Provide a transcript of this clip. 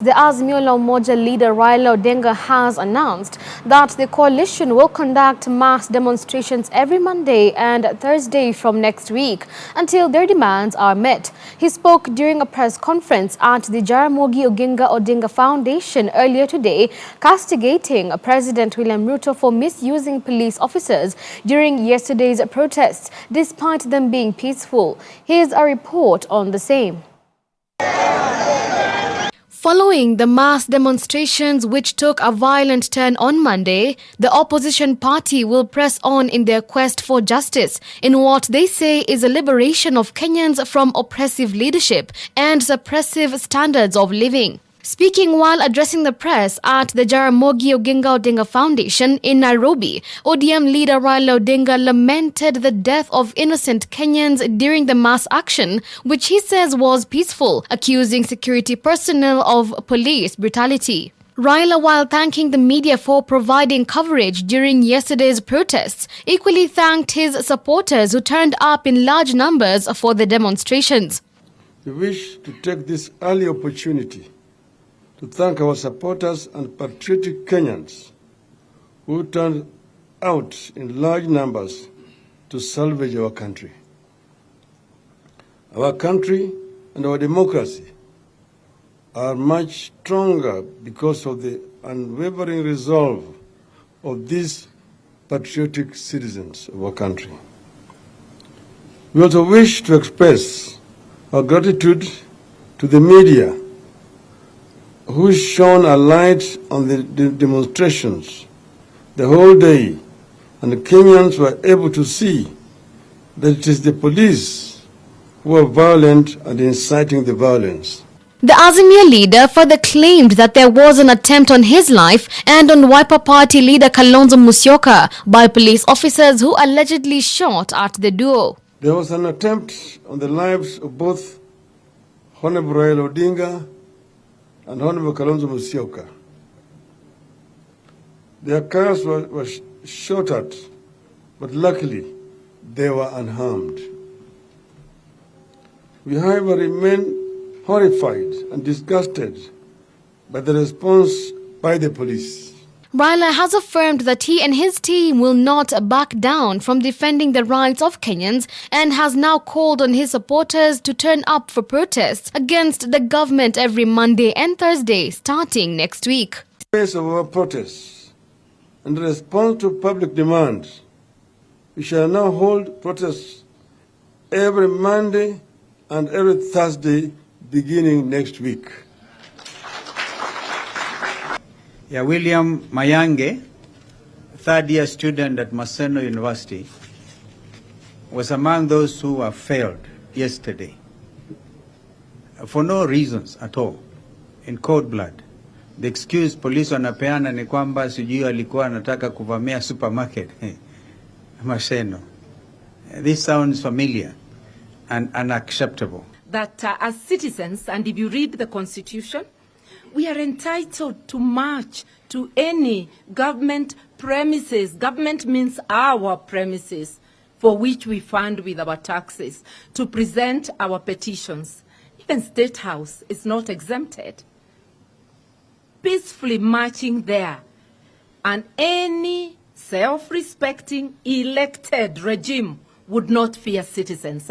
The Azimio la Umoja leader Raila Odinga has announced that the coalition will conduct mass demonstrations every Monday and Thursday from next week until their demands are met. He spoke during a press conference at the Jaramogi Oginga Odinga Foundation earlier today, castigating President William Ruto for misusing police officers during yesterday's protests, despite them being peaceful. Here's a report on the same. Following the mass demonstrations which took a violent turn on Monday, the opposition party will press on in their quest for justice in what they say is a liberation of Kenyans from oppressive leadership and suppressive standards of living. Speaking while addressing the press at the Jaramogi Oginga Odinga Foundation in Nairobi, ODM leader Raila Odinga lamented the death of innocent Kenyans during the mass action, which he says was peaceful, accusing security personnel of police brutality. Raila, while thanking the media for providing coverage during yesterday's protests, equally thanked his supporters who turned up in large numbers for the demonstrations. We wish to take this early opportunity to thank our supporters and patriotic Kenyans who turned out in large numbers to salvage our country. Our country and our democracy are much stronger because of the unwavering resolve of these patriotic citizens of our country. We also wish to express our gratitude to the media who shone a light on the demonstrations the whole day, and the Kenyans were able to see that it is the police who are violent and inciting the violence. The Azimio leader further claimed that there was an attempt on his life and on Wiper Party leader Kalonzo Musyoka by police officers who allegedly shot at the duo. There was an attempt on the lives of both Honorable Raila Odinga and Honorable Kalonzo Musyoka. Their cars were shot at, but luckily they were unharmed. We, however, remain horrified and disgusted by the response by the police. Raila has affirmed that he and his team will not back down from defending the rights of Kenyans and has now called on his supporters to turn up for protests against the government every Monday and Thursday starting next week. In the face of our protests and in response to public demands, we shall now hold protests every Monday and every Thursday beginning next week. Yeah, William Mayange, third-year student at Maseno University, was among those who were failed yesterday for no reasons at all, in cold blood. The excuse police wanapeana ni kwamba sijui alikuwa anataka kuvamia supermarket Maseno. This sounds familiar and unacceptable. That as citizens, and if you read the Constitution, we are entitled to march to any government premises. Government means our premises, for which we fund with our taxes, to present our petitions. Even State House is not exempted. Peacefully marching there, and any self-respecting elected regime would not fear citizens.